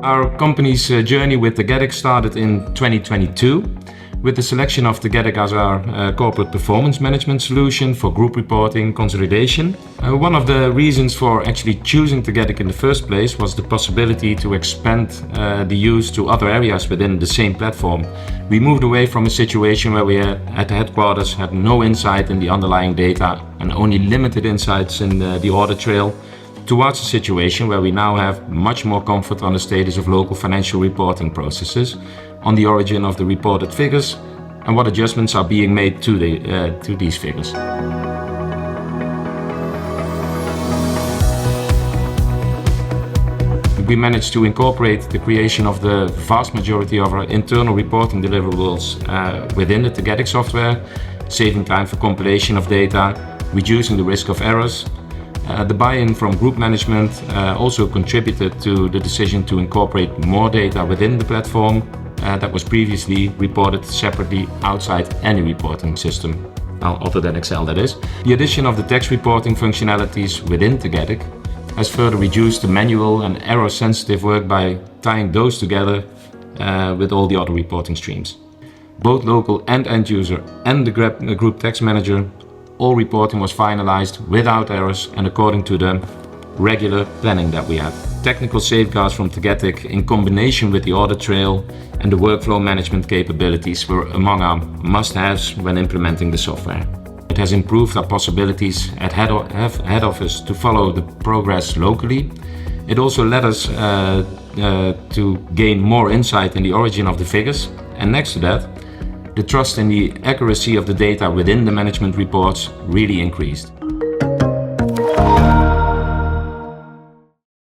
Our company's journey with Tagetik started in 2022 with the selection of Tagetik as our corporate performance management solution for group reporting consolidation. One of the reasons for actually choosing Tagetik in the first place was the possibility to expand the use to other areas within the same platform. We moved away from a situation where we at the headquarters had no insight in the underlying data and only limited insights in the audit trail, towards a situation where we now have much more comfort on the status of local financial reporting processes, on the origin of the reported figures, and what adjustments are being made to these figures. We managed to incorporate the creation of the vast majority of our internal reporting deliverables within the Tagetik software, saving time for compilation of data, reducing the risk of errors. The buy-in from group management also contributed to the decision to incorporate more data within the platform that was previously reported separately outside any reporting system, other than Excel that is. The addition of the tax reporting functionalities within Tagetik has further reduced the manual and error-sensitive work by tying those together with all the other reporting streams. Both local and end user and the group tax manager, all reporting was finalized without errors and according to the regular planning that we had. Technical safeguards from Tagetik in combination with the audit trail and the workflow management capabilities were among our must-haves when implementing the software. It has improved our possibilities at head office to follow the progress locally. It also led us to gain more insight in the origin of the figures, and next to that, the trust in the accuracy of the data within the management reports really increased.